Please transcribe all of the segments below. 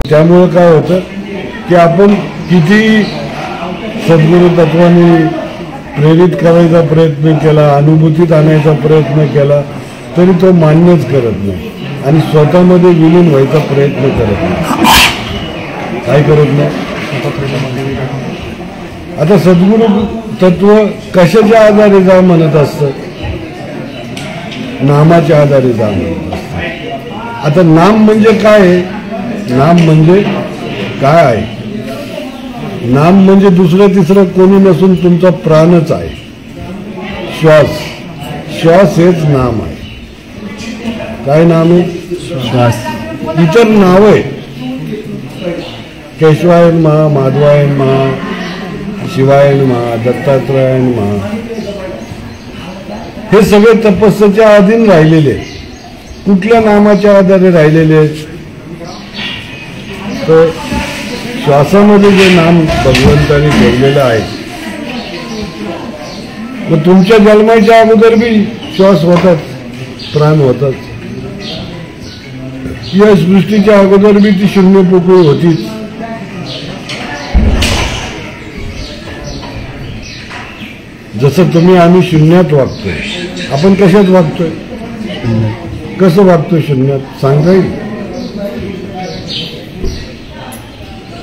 त्यामुळे काय होतं की आपण किती सद्गुरु तत्वाने प्रेरित करायचा प्रयत्न केला, अनुभूतीत आणायचा प्रयत्न केला, तरी तो मान्यच करत नाही आणि स्वतःमध्ये विलीन व्हायचा प्रयत्न करत नाही. काय करत नाही? आता सद्गुरु तत्व कशाच्या आधारे जा म्हणत असतं? नामाच्या आधारे जा म्हणत असतं. आता नाम म्हणजे काय आहे? नाम म्हणजे काय आहे? नाम म्हणजे दुसरं तिसरं कोणी नसून तुमचा प्राणच आहे. श्वास, श्वास हेच नाम आहे. काय नाम आहे? श्वास. इतर नाव आहे, केशवायन महा, माधवायन महा, शिवायन महा, दत्तात्रयायन महा, हे सगळे तपस्येच्या अधीन राहिलेले. कुठल्या नामाच्या आधारे राहिलेले आहेत? तर श्वासामध्ये जे नाम भगवंताने ठेवलेलं आहे. मग तुमच्या जन्माच्या अगोदर बी श्वास होतात, प्राण होतात. या सृष्टीच्या अगोदर बी ती शून्य पोकळी होतीच. जसं तुम्ही आम्ही शून्यात वागतोय, आपण कशात वागतोय? कसं वागतोय शून्यात? सांगता येईल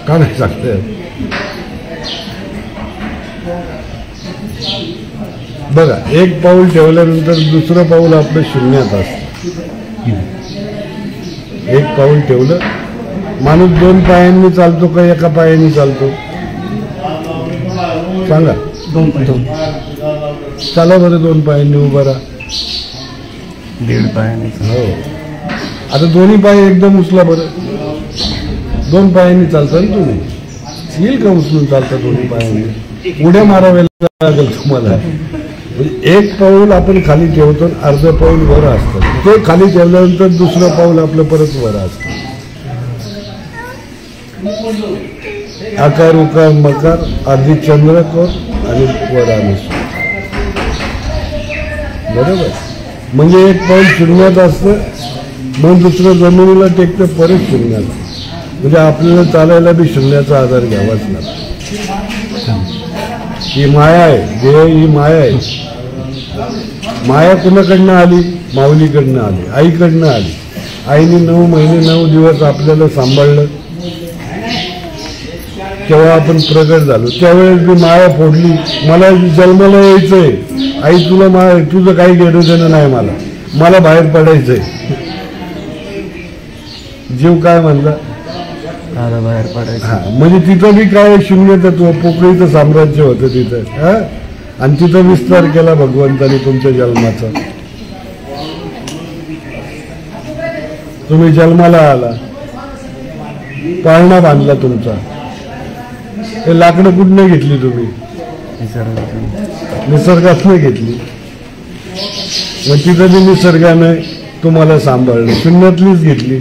का? नाही सांगता येत. बघा, एक पाऊल ठेवल्यानंतर दुसरं पाऊल आपलं शून्यात असतं. एक पाऊल ठेवलं, माणूस दोन पायांनी चालतो का एका पायाने चालतो? सांगा. दोन. चला बरं, दोन पायांनी उभं राहा. दीड पायाने. हो. आता दोन्ही पाय एकदम उचला बरं. दोन पायांनी चालता ना तुम्ही? येईल का उचलून चालता दोन्ही पायांनी? उड्या माराव्या लागेल तुम्हाला. एक पाऊल आपण खाली ठेवतो, अर्ध पाऊल वर असतं. ते खाली ठेवल्यानंतर दुसरं पाऊल आपलं परत वर असतं. आकार उकार मकार, आधी चंद्रकोर आणि वर आम्ही. बरोबर. म्हणजे एक पाऊल शून्यात असतं, मग दुसरं जमिनीला टेकतं, परत शून्यात. म्हणजे आपल्याला चालायला बी शून्याचा आधार घ्यावाच लागतो. ही माया आहे, देह ही माया आहे. माया कुणाकडनं आली? माऊलीकडनं आली, आईकडनं आली. आईने 9 महिने 9 दिवस आपल्याला सांभाळलं. तेव्हा आपण प्रगट झालो. त्यावेळेस मी माया फोडली. मला जन्माला यायचंय, आई तुला तुझं काही घेणं देणं नाही, मला बाहेर पडायचंय. जीव काय म्हणला? बाहेर पडायचं. हा, म्हणजे तिथं बी काय शून्य तत्व, पोकळीचं साम्राज्य होतं तिथं. हा, आणि तिथं विस्तार केला भगवंताने तुमच्या जन्माचा. तुम्ही जन्माला आला, पाळणा बांधला तुमचा. हे लाकडं कुठनं घेतली तुम्ही? निसर्गातनं घेतली. मग तिथं बी निसर्गानं तुम्हाला सांभाळलं, शून्यातलीच घेतली.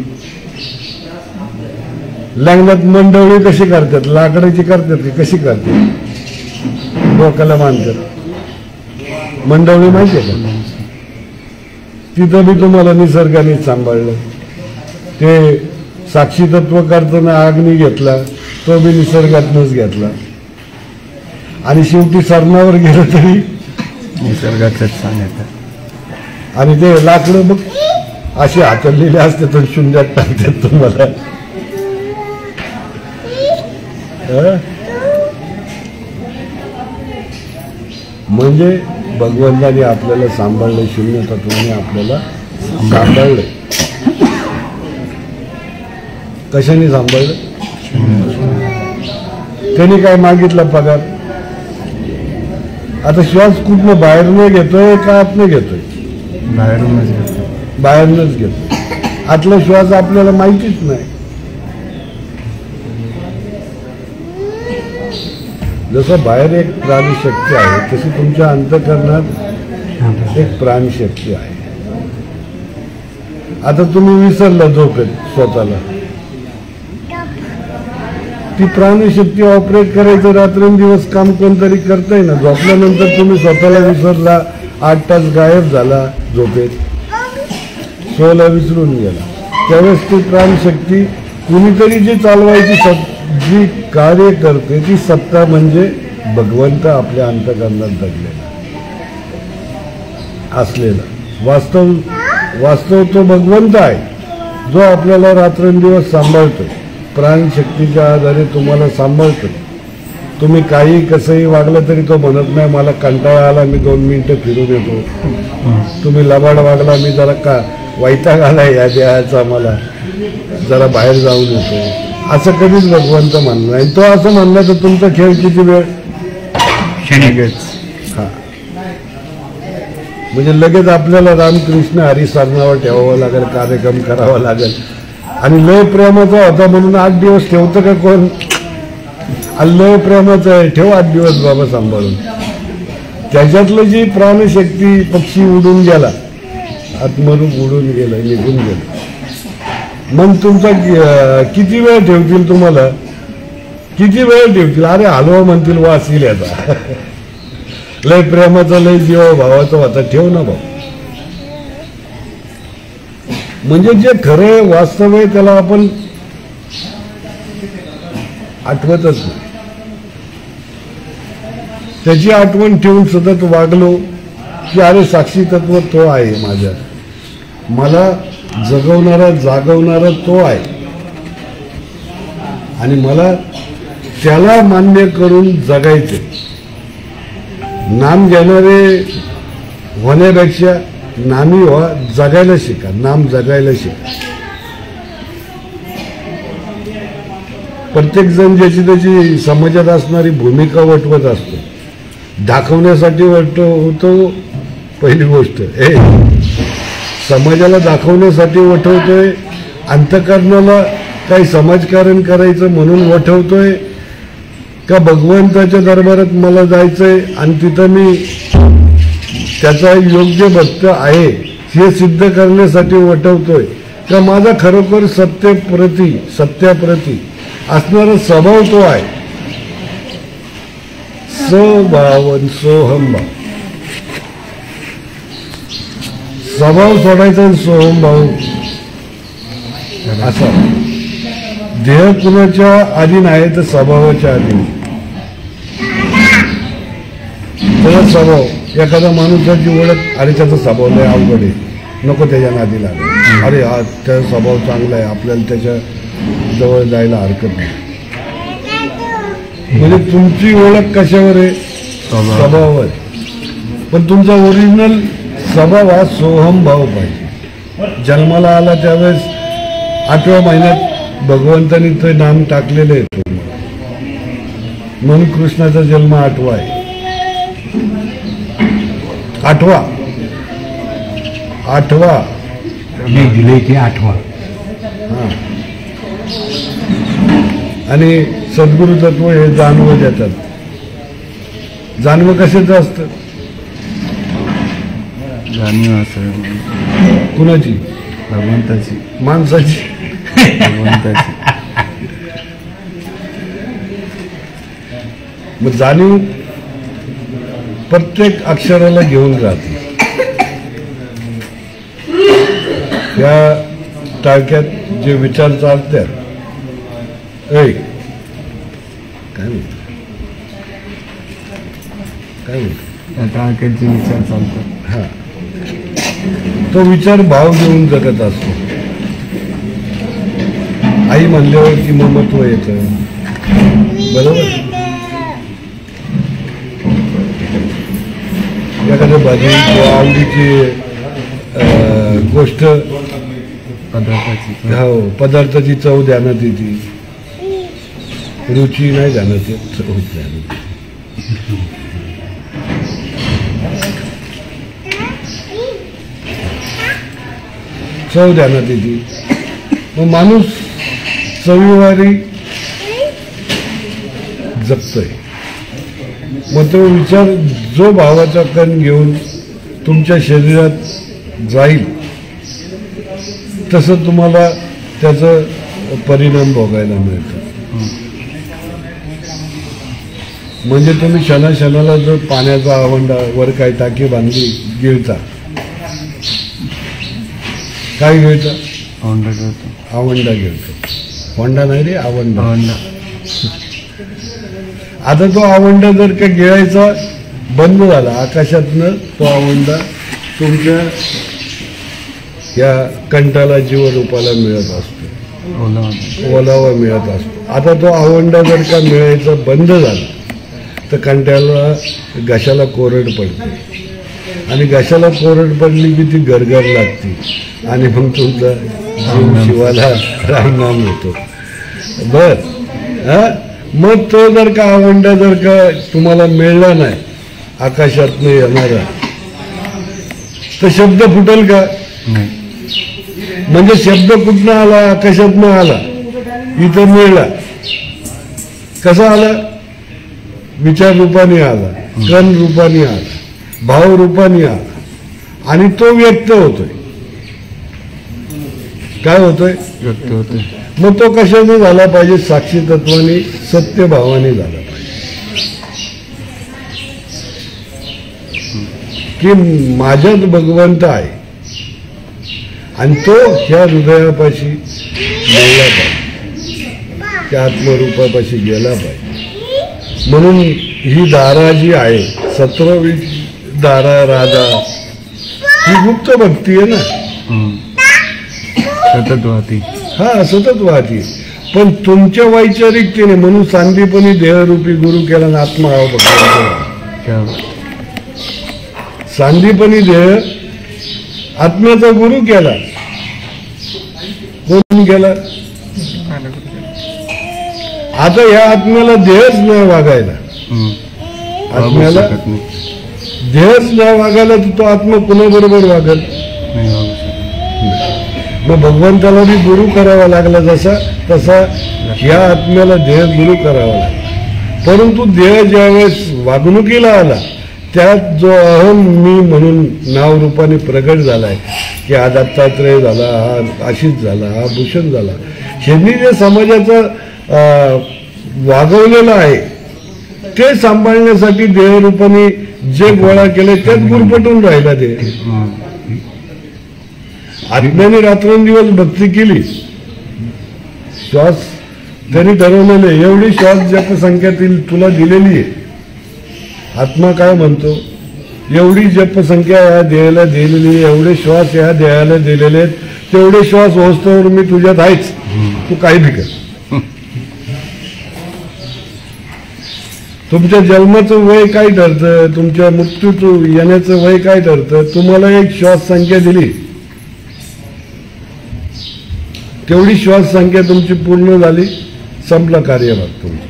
लग्नात मंडळी कशी करतात? लाकडाची करतात की कशी करतात? डोक्याला बांधतात. मंडळी माहिती आहे का? तिथं बी तुम्हाला निसर्गाने सांभाळलं. ते साक्षी तत्व करताना अग्नी घेतला, तो बी निसर्गातनंच घेतला. आणि शेवटी सरणावर गेलं तरी निसर्गाचंच सांगितलं. आणि ते लाकडं मग असे हातलेले असते तर शून्यात टाकतात तुम्हाला. म्हणजे भगवंताने आपल्याला सांभाळलं, शून्य तत्वाने आपल्याला सांभाळलं. कशाने सांभाळलं? त्यांनी काय मागितलं? पगार. आता श्वास कुठनं बाहेरनं घेतोय का आतनं घेतोय? बाहेरूनच घेतो. बाहेरनंच घेतोय. आतला श्वास आपल्याला माहितीच नाही. जसं बाहेर एक प्राणशक्ती आहे, तशी तुमच्या अंतःकरणात एक प्राणशक्ती आहे. आता तुम्ही विसरला झोपेत स्वतःला, ती प्राणशक्ती ऑपरेट करायचं रात्रंदिवस काम कोणतरी करताय ना. झोपल्यानंतर तुम्ही स्वतःला विसरला, 8 तास गायब झाला झोपेत, स्वला विसरून गेला. त्यावेळेस ती प्राणशक्ती कुणीतरी जी चालवायची जी कार्य करते ती सत्ता म्हणजे भगवंत आपल्या अंतःकरणात दडलेला असलेला वास्तव तो भगवंत आहे, जो आपल्याला रात्रंदिवस सांभाळतो, प्राणशक्तीच्या आधारे तुम्हाला सांभाळतो. तुम्ही काही कसंही वागलं तरी तो म्हणत नाही मला कंटाळा आला मी 2 मिनिटं फिरून येतो. तुम्ही लबाड वागला मी जरा वैताग आला या देहाचा मला जरा बाहेर जाऊन येतो, असं कधीच भगवंत म्हणणार नाही. तो असं म्हणला तर तुमचा खेळ किती वेळ हा म्हणजे लगेच आपल्याला रामकृष्ण हरी सरनावर ठेवावं लागेल, कार्यक्रम करावा लागेल. आणि लय प्रेमाचा होता म्हणून 8 दिवस ठेवतं का कोण? लय प्रेमाचं आहे, ठेव 8 दिवस बाबा सांभाळून. त्याच्यातलं जी प्राणशक्ती पक्षी उडून गेला, आत्मरूप उडून गेलं, निघून गेलं. मग तुमचा किती वेळ ठेवतील तुम्हाला? किती वेळ ठेवतील? अरे हलवा म्हणतील वाचील याचा लय प्रेमाचा लय जीवा भावाचा होता, ठेव ना भाऊ. म्हणजे जे खरं वास्तव आहे त्याला आपण आठवतच नाही. त्याची आठवण ठेवून सतत वागलो की अरे साक्षी तत्व तो आहे माझ्या, मला जगवणारा जागवणारा तो आहे आणि मला त्याला मान्य करून जगायचे. नाम घेणारे होण्यापेक्षा नामी व्हा, जगायला शिका, नाम जगायला शिका. प्रत्येक जण ज्याची त्याची समाजात असणारी भूमिका वटवत असतो, दाखवण्यासाठी वटवतो. पहिली गोष्ट समाजाला दाखवण्यासाठी वटवतोय, अंतःकरणाला काही समाजकारण करायचं म्हणून वटवतोय का भगवंताच्या दरबारात मला जायचंय आणि तिथं मी त्याचा योग्य भक्त आहे हे सिद्ध करण्यासाठी वटवतोय का माझा खरोखर सत्याप्रती असणारा स्वभाव तो आहे. स्वभावन सोहमभाव, स्वभाव सोडायचा आणि सोहमभाव असा. देह कुणाच्या अधीन आहे तर स्वभावाच्या अधीन. त्याचा स्वभाव, एखाद्या माणसाची ओळख, अरे त्याचा स्वभाव लय अवघड आहे, नको त्याच्या नादी लागेल, अरे हा त्याचा स्वभाव चांगला आहे, आपल्याला त्याच्या जवळ जायला हरकत नाही. म्हणजे तुमची ओळख कशावर आहे? स्वभावावर. पण तुमचा ओरिजिनल स्वभाव हा सोहम भाव पाहिजे. जन्माला आला त्यावेळेस 8व्या महिन्यात भगवंतानी ते नाम टाकलेलं आहे, म्हणून कृष्णाचा जन्म 8वा आहे. 8वा जुलै की 8वा. हा. आणि सद्गुरु तत्व हे जाणवं देतात. जाणवं कशाचं असतं? जाणीव असं कुणाची? भगवंताची, माणसाची. भगवंताची. मग जाणीव प्रत्येक अक्षराला घेऊन राहते. त्या टाळक्यात जे विचार चालतात, काय म्हणतो टाळक्याचे विचार चालतात. हा, तो विचार भाव घेऊन जगत असतो. आई म्हणल्यावर की ममत्व येतं, बरोबर. एखाद्या भाजी किंवा आवडीची गोष्ट, पदार्थाची चव ध्यानात येते, रुची नाही ध्यानात येत, चव ध्यानात. चव ध्यानात येते. मग माणूस चवीवारी जगतोय. मग तो विचार जो भावाचा कण घेऊन तुमच्या शरीरात जाईल तसं तुम्हाला त्याचा परिणाम भोगायला मिळतो. म्हणजे तुम्ही क्षणाक्षणाला जर पाण्याचा आवंडा वर काही टाकी बांधली गिळता, काय गिळता? आवंडा गिळतो. होंडा नाही रे, आवंडा. आवंडा. आता तो आवंडा जर का गिळायचा बंद झाला, आकाशातनं तो आवंडा तुमच्या या कंठाला जीवरूपाला मिळत असतो, ओलावा मिळत असतो. आता तो आवंडा जर का मिळायचा बंद झाला तर कंठाला घशाला कोरड पडते, आणि घशाला कोरड पडली की ती गरगर लागते, आणि मग तुमचा जीव शिवाला रामनाम होतो. बर, मग तो जर का आवंडा जर का तुम्हाला मिळला नाही आकाशातनं येणारा, तर शब्द फुटेल का? म्हणजे शब्द कुठनं आला? आकाशातनं आला, इथं मिळला. कसा आला? विचार रूपाने आला, कण रूपाने आला, भाव रूपाने आला, आणि तो व्यक्त होतोय. काय होतोय? व्यक्त होतोय. मग तो कशाने झाला पाहिजे? साक्षी तत्वाने, सत्यभावाने झाला पाहिजे. की माझ्यात भगवंत आहे, आणि तो ह्या हृदयापाशी गेला पाहिजे, त्या आत्मरूपापाशी गेला पाहिजे. म्हणून ही दारा जी आहे, 17वी दारा राधा, ही गुप्त भक्ती आहे ना, सतत वाहती. हा, सतत वाहती. पण तुमच्या वैचारिकतेने, म्हणून सांदीपणी देहरूपी गुरु केला ना आत्मा हा भगवंत. सांदीपणी देह आत्म्याचा गुरु केला. कोण केला? आता या आत्म्याला देहच नाही वागायला, आत्म्याला देहच नाही वागायला, तर तो आत्मा कुणाबरोबर वागल? मग भगवंताला बी गुरु करावा लागला जसा, तसा या आत्म्याला देह गुरु करावा लागला. परंतु देह ज्यावेळेस वागणुकीला आला, त्यात जो अहम मी म्हणून नाव रूपाने प्रगट झालाय, की हा दत्तात्रय झाला, हा आशिष झाला, हा भूषण झाला, ह्यांनी जे समाजाचं वागवलेलं आहे ते सांभाळण्यासाठी देहरूपाने जे गोळा केले त्यात गुरफटून राहिला. ते आत्म्याने रात्रंदिवस भक्ती केली, श्वास त्यांनी ठरवलेले, एवढी श्वास जपसंख्या तुला दिलेली आहे. आत्मा काय म्हणतो? एवढी जपसंख्या या देहाला दिलेली आहे, एवढे श्वास या देहाला दिलेले आहेत, तेवढे श्वास होस्तवर मी तुझ्यात आहेच, तू काही बी कर. तुमच्या जन्माचं वय काय ठरतं? तुमच्या मृत्यूचं येण्याचं वय काय ठरतं? तुम्हाला एक श्वास संख्या दिली, तेवढी श्वास संख्या तुमची पूर्ण झाली, संपला कार्यभाग तुमचा.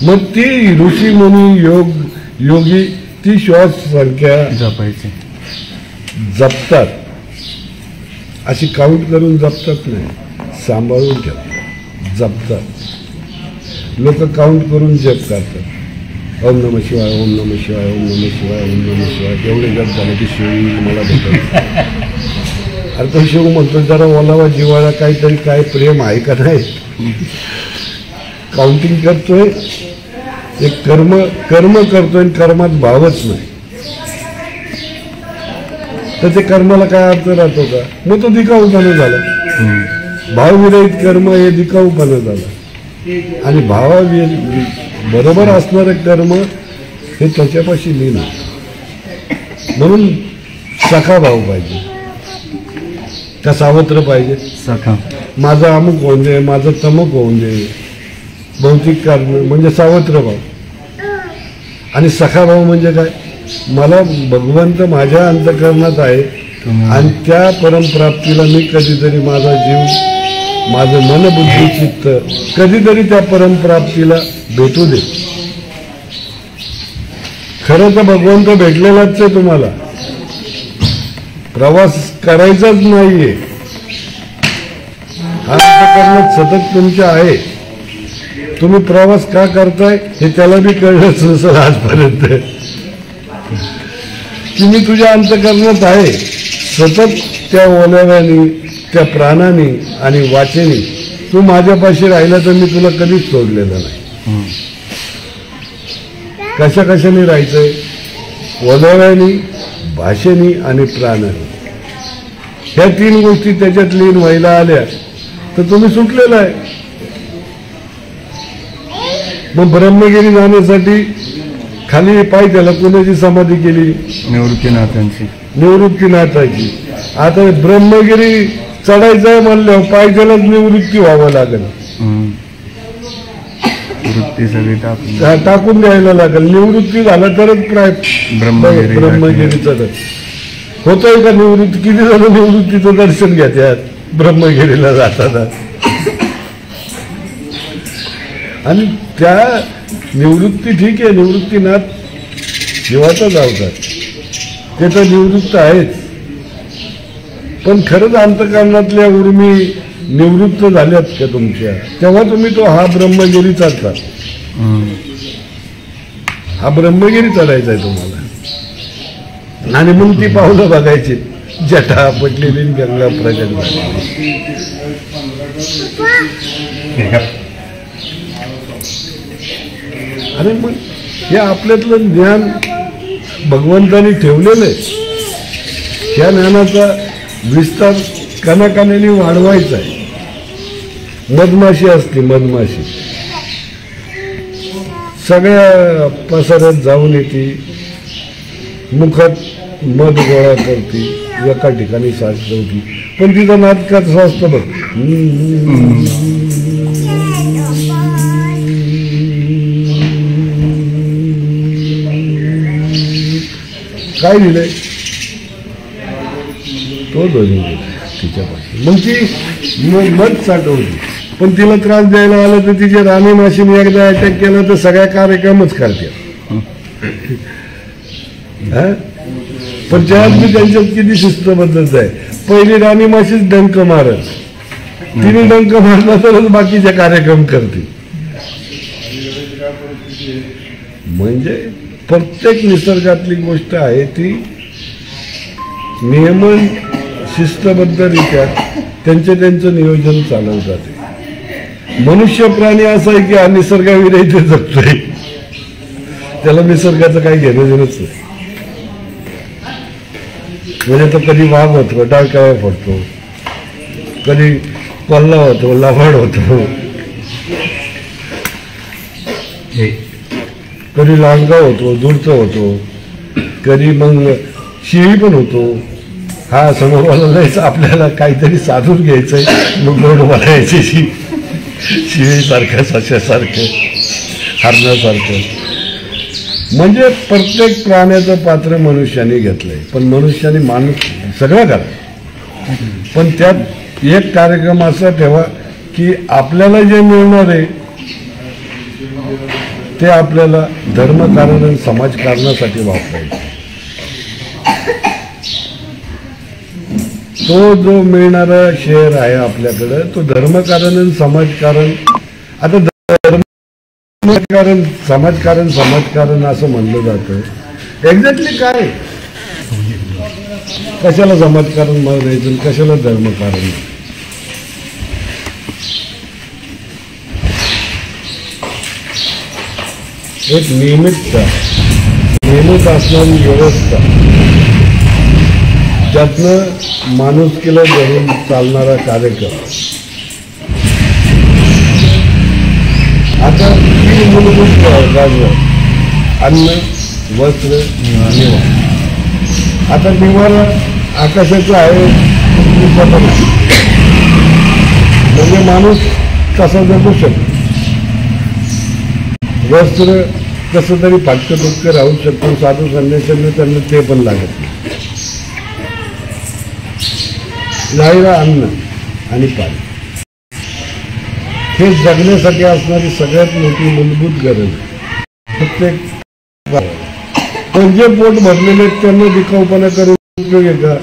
मग ती ऋषी मुनी योगी ती श्वास संख्या जपायची, जपतात. अशी काउंट करून जपतात नाही, सांभाळून ठेवतात, जपतात. लोक काउंट करून जप करतात. ओम नमः शिवाय, ओम नमः शिवाय, ओम नमः शिवाय, ओम नमः शिवाय. एवढे जप झाले की शिव मला भेटत. अरे तो शिव म्हणतो जरा ओलावा जिवाळा, काहीतरी काय प्रेम आहे का नाही? काउंटिंग करतोय, एक कर्म करतोय, आणि कर्मात भावच नाही, तर ते कर्माला काय अर्थ राहतो का? मग तो दिखाऊपणा झाला. भावविरहित कर्म हे दिखाऊपणा झाला, आणि बरोबर असणारं कर्म हे त्याच्यापाशी लीन. म्हणून सखा भाव पाहिजे का सावत्र पाहिजे? सखा. माझं अमुक होऊन दे, माझं तमुक होऊन दे, भौतिक कारण म्हणजे सावत्र भाव. आणि सखा भाव म्हणजे काय? मला भगवंत माझ्या अंतःकरणात आहे, आणि त्या परमप्राप्तीला मी कधीतरी माझा जीव, माझं मन बुद्धी चित्त कधीतरी त्या परमप्राप्तीला भेटू दे. खरं तर भगवंत भेटलेलाच आहे तुम्हाला, प्रवास करायचाच नाहीये. अंतःकरणात सतत तुमच्या आहे. तुम्ही प्रवास का करताय हे त्याला बी कळलंच नसेल आजपर्यंत, की मी तुझ्या अंतःकरणात आहे. सतत त्या ओलाव्याने, त्या प्राणाने आणि वाचेने तू माझ्यापाशी राहिला तर मी तुला कधीच सोडलेलं नाही. कशा कशाने राहायचंय? ओलाव्याने, भाषेने आणि प्राणाने. ह्या 3 गोष्टी त्याच्यात लीन व्हायला आल्या तर तुम्ही सुटलेला आहे. मग ब्रह्मगिरी जाण्यासाठी खाली पाय त्याला कोणाची समाधी केली? निवृत्तीनाथांची. निवृत्तीनाथाची. आता ब्रह्मगिरी चढायचं म्हणल्यावर पाय त्यालाच निवृत्ती व्हावं लागेल. वृत्ती सगळी टाकून टाकून द्यायला लागेल. निवृत्ती झालं तरच ब्रह्मगिरी चढत होतोय का? निवृत्ती किती जण निवृत्तीचं दर्शन घेतात ब्रह्मगिरीला जाताना. आणि त्या निवृत्ती ठीक आहे, निवृत्तीनाथ शिवाचाच अवतार, ते तर निवृत्त आहेच. पण खरंच अंतःकरणातल्या उर्मी निवृत्त झाल्यात का तुमच्या? तेव्हा तुम्ही तो हा ब्रह्मगिरी चढता. हा ब्रह्मगिरी चढायचा आहे तुम्हाला. आणि मग ती पावलं बघायची, जटा आपटलेली गंगा प्रगट झाली. आणि मग हे आपल्यातलं ज्ञान भगवंतानी ठेवलेलं आहे. त्या ज्ञानाचा विस्तार कानाकानाने वाढवायचा आहे. मधमाशी असते, मधमाशी सगळ्या पसाऱ्यात जाऊन येते, मुखात मध गोळा करते, एका ठिकाणी साठवती, पण तिचा नाद कसा असतो बघ. काय दिलंय? तो ध्वनी दिलाय तिच्यापासून. मग ती मध साठवली, पण तिला त्रास द्यायला आला तर तिच्या राणी माशीने एकदा अटॅक केला तर सगळ्या कार्यक्रमच करते. पण त्यात मी त्यांच्यात किती शिस्तबद्धच आहे. पहिली राणी माशीच डंक मारत, तिने डंक मारला तरच बाकीचे कार्यक्रम करते. म्हणजे प्रत्येक निसर्गातली गोष्ट आहे ती नियमन शिस्तबद्धरित्या त्यांचं नियोजन चालवत जाते. मनुष्य प्राणी असा आहे की हा निसर्गाविरहित जगतोय, त्याला निसर्गाचं काही घेणं देणंच नाही. म्हणजे तो कधी वाघ होतो, डाळकाव्या पडतो, कधी कोल्हा होतो, लवाड होतो, कधी लांडगाव होतो, दूरचं होतो, कधी मग शिळी पण होतो. हा समोरवाला जायचं, आपल्याला काहीतरी साधून घ्यायचंय, मग गोड बोलायची शिळीसारखं, सशासारखं, हरणासारखं. म्हणजे प्रत्येक प्राण्याचं पात्र मनुष्याने घेतलंय. पण मनुष्याने माणूस सगळं करा, पण त्यात एक कार्यक्रम असा ठेवा की आपल्याला जे मिळणार आहे ते आपल्याला धर्मकारण आणि समाजकारणासाठी वापरायचं. तो जो मिळणारा शेअर आहे आपल्याकडं तो धर्मकारण आणि समाजकारण. आता समाजकारण असं म्हणलं जातं. एक्झॅक्टली काय, कशाला समाजकारण म्हणायचं, कशाला धर्मकारण? एक नियमित असणारी व्यवस्था, त्यातनं माणुसकीला धरून चालणारा कार्यक्रम. आता तीन मूलभूत गाजर: अन्न, वस्त्र, निवारा. आता निवारा आकाशाचं आहे, म्हणजे माणूस कसा जगू शकतो. वस्त्र कसं तरी फाटकं तुटकं राहू शकतो, साधू संन्याशांना त्यांना ते पण लागत नाही. राहिला अन्न आणि पाणी, हे जगण्यासाठी असणारी सगळ्यात मोठी मूलभूत गरज. प्रत्येक पण जे पोट भरलेले त्यांना दिखाऊपणा करून उपयोग आहे का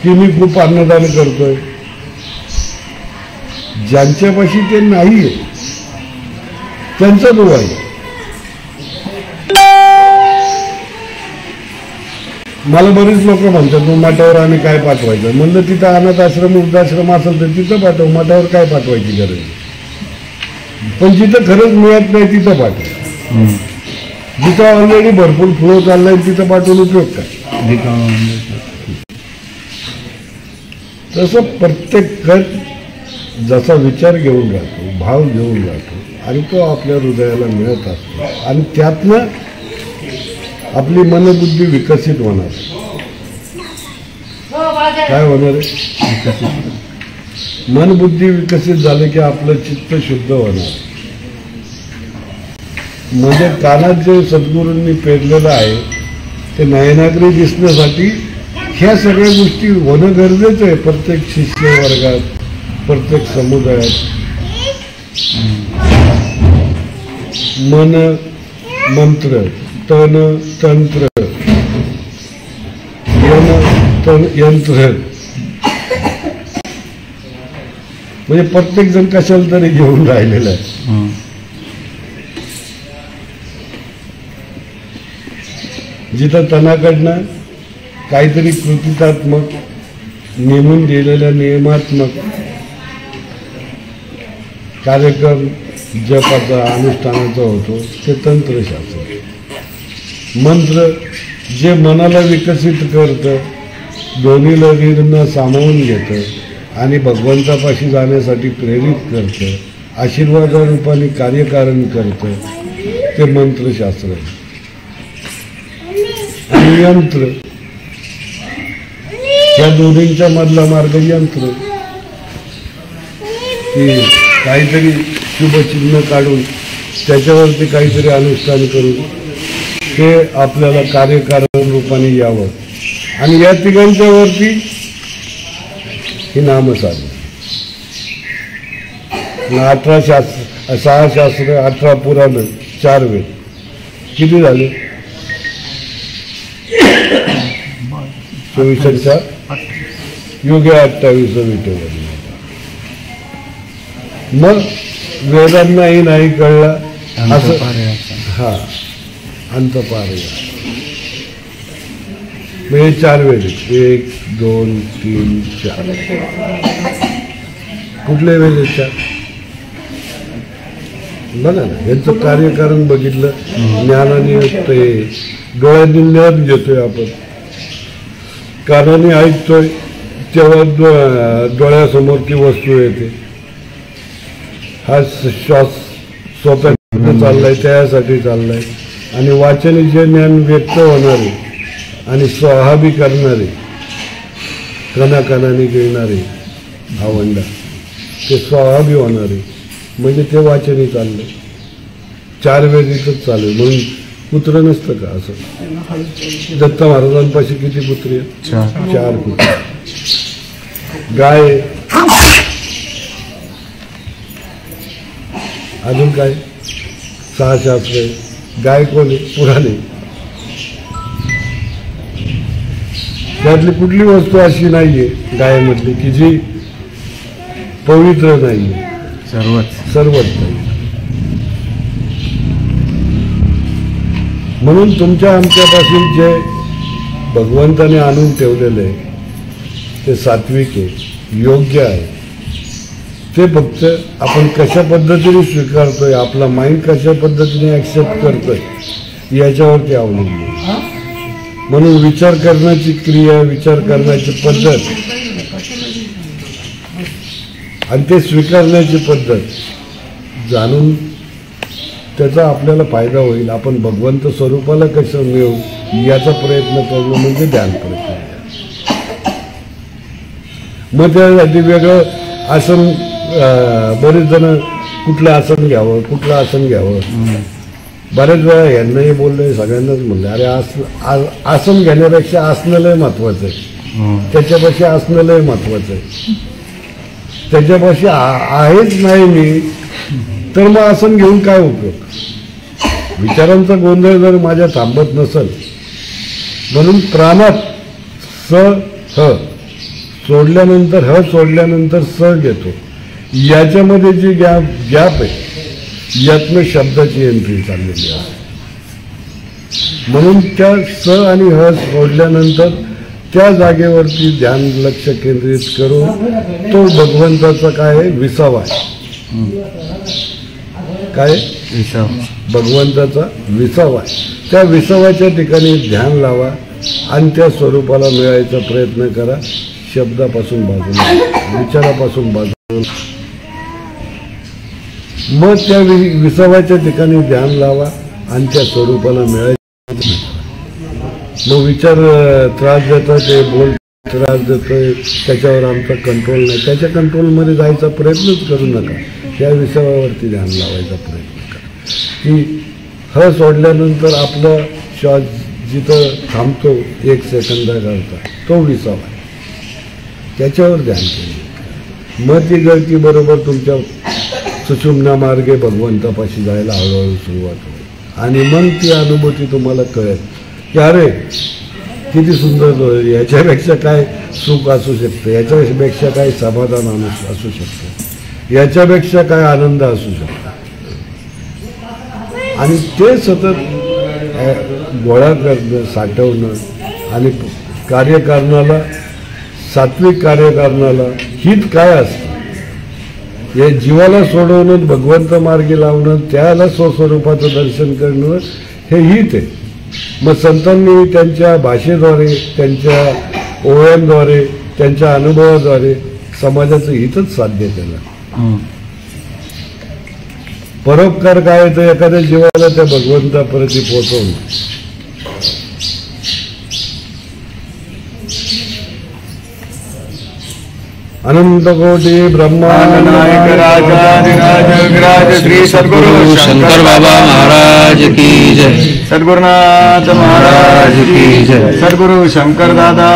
की मी खूप अन्नदान करतोय? ज्यांच्यापाशी ते नाहीये त्यांचा जो आहे. मला बरीच लोक म्हणतात मग मठावर आम्ही काय पाठवायचं. म्हणलं तिथं अनाथ आश्रम वृद्धाश्रम असेल तर तिथं पाठव, मठावर काय पाठवायची गरज. पण जिथं खरंच मिळत नाही तिथं पाठव. जिथं ऑलरेडी भरपूर फ्लो चाललाय तिथं पाठवून उपयोग काय. तसं प्रत्येक गट जसा विचार घेऊन राहतो, भाव घेऊन राहतो आणि तो आपल्या हृदयाला मिळत असतो आणि त्यातनं आपली मनबुद्धी विकसित होणार. काय होणार आहे? मनबुद्धी विकसित झाले की आपलं चित्त शुद्ध होणार. म्हणजे कानात जे सद्गुरूंनी पेरलेलं आहे ते नयनाग्री दिसण्यासाठी ह्या सगळ्या गोष्टी होणं गरजेचं आहे. प्रत्येक शिष्य वर्गात, प्रत्येक समुदायात मन मंत्र, तन तंत्र, यन तन यंत्र, म्हणजे प्रत्येक जण कशाला तरी घेऊन राहिलेला आहे. जिथं तनाकडनं काहीतरी कृतीतात्मक नेमून दिलेल्या नियमात्मक कार्यक्रम जपाचा अनुष्ठानाचा होतो ते तंत्रशास्त्र. मंत्र जे मनाला विकसित करतं, दोन्ही लहरींना सामावून घेतं आणि भगवंतापाशी जाण्यासाठी प्रेरित करतं, आशीर्वादारूपाने कार्यकारण करतं, ते मंत्रशास्त्र आहे. आणि यंत्र, या दोन्हींच्या मधला मार्ग यंत्र, की काहीतरी शुभचिन्ह काढून त्याच्यावरती काहीतरी अनुष्ठान करून ते आपल्याला कार्यकारण रूपाने यावं. आणि या तिघांच्या वरती ही नामसाधना. 18 शास्त्र, 6 शास्त्र, 18 पुराण, 4 वेद, किती झाले? 24 योग्य 28 विठोबा. मग वेदांनाही नाही कळलं असं. हा, अंतपार. हे 4 वेद, 1, 2, 3, 4. कुठले वेद आहेत 4? बघा ना, यांचं कार्यकारण बघितलं. ज्ञानाने असतंय, डोळ्यांनी ज्ञान घेतोय आपण, कानाने ऐकतोय तेव्हा डोळ्यासमोर ती वस्तू येते. हा श्वास सोप्या चाललाय, त्यासाठी चाललाय. आणि वाचन जे ज्ञान व्यक्त होणारे आणि स्वाभावी करणारे, कणाकणाने गिळणारे भावंडा, ते स्वाभावी होणारे, म्हणजे ते वाचनही चाललंय. 4 वेद इथंच चालू आहे. म्हणून पुत्र नसतं का असं? दत्त महाराजांपाशी किती पुत्री आहेत? 4 पुत्र. गाय, अजून काय? 6 शास्त्र आहे. गाय कोण आहे? पुराणे. त्यातली कुठली वस्तू अशी नाहीये गायमधली की जी पवित्र नाहीये? सर्वच नाही. म्हणून तुमच्या आमच्यापासून जे भगवंताने आणून ठेवलेलं आहे ते सात्विक आहे, योग्य आहे. ते फक्त आपण कशा पद्धतीने स्वीकारतोय, आपला माइंड कशा पद्धतीने ॲक्सेप्ट करतोय याच्यावरती अवलंबून. म्हणून विचार करण्याची क्रिया, विचार करण्याची पद्धत आणि ते स्वीकारण्याची पद्धत जाणून त्याचा आपल्याला फायदा होईल. आपण भगवंत स्वरूपाला कसं मिळवू याचा प्रयत्न करणं म्हणजे ध्यान प्रक्रिया. मग त्यासाठी वेगळं आसन, बरेच जण कुठलं आसन घ्यावं, कुठलं आसन घ्यावं. बऱ्याच वेळा यांनाही बोललोय, सगळ्यांनाच म्हणलं, अरे आसन घेण्यापेक्षा आसनं लय महत्वाचं आहे. त्याच्यापाशी आसनं लय महत्वाचं आहे. त्याच्यापाशी आहेच नाही मी, तर मग आसन घेऊन काय उपयोग? विचारांचा गोंधळ जर माझ्या थांबत नसेल, म्हणून प्राणात स ह सोडल्यानंतर, ह सोडल्यानंतर स घेतो. याच्यामध्ये जी गॅप आहे, यातनं शब्दाची एंट्री चाललेली आहे. म्हणून त्या स आणि ह सोडल्यानंतर त्या जागेवरती ध्यान लक्ष केंद्रित करून तो भगवंताचा काय आहे? विसावा आहे. काय? भगवंताचा विसावा आहे. त्या विसावाच्या ठिकाणी ध्यान लावा आणि त्या स्वरूपाला मिळायचा प्रयत्न करा. शब्दापासून बाजूला, विचारापासून बाजूला, मग त्या विसावाच्या ठिकाणी ध्यान लावा आणि त्या स्वरूपाला मिळायचं. मग विचार त्रास देतो, ते बोल त्रास देतोय, त्याच्यावर आमचा कंट्रोल नाही, त्याच्या कंट्रोलमध्ये जायचा प्रयत्नच करू नका. त्या विसावावरती ध्यान लावायचा प्रयत्न करा की ह सोडल्यानंतर आपला श्वास जिथं थांबतो 1 सेकंदाकरता, तो विसावा आहे, त्याच्यावर ध्यान केलं. मग ती गळती बरोबर तुमच्या सुषुम्ना मार्गे भगवंतापाशी जायला हळूहळू सुरुवात होईल आणि मग ती अनुभूती तुम्हाला कळेल की अरे किती सुंदर, याच्यापेक्षा काय सुख असू शकतं, याच्यापेक्षा काय समाधान असू शकतं, याच्यापेक्षा काय आनंद असू शकतो. आणि ते सतत गोळा करणं, साठवणं आणि कार्यकारणाला, सात्विक कार्यकारणाला हित काय असतं, या जीवाला सोडवणं, भगवंत मार्गी लावणं, त्याला स्वस्वरूपाचं दर्शन करणं, हे हित आहे. मग संतांनी त्यांच्या भाषेद्वारे, त्यांच्या ओव्यांद्वारे, त्यांच्या अनुभवाद्वारे समाजाचं हितच साध्य केलं. परोपकार काय तर एखाद्या जीवाला त्या भगवंताप्रती पोहोचवणं. अनंत कोटी ब्रह्मांड नायक राजाधिराज विराज श्री सद्गुरु शंकर बाबा महाराज की जय. सद्गुरुनाथ महाराज की जय. सद्गुरु शंकर दादा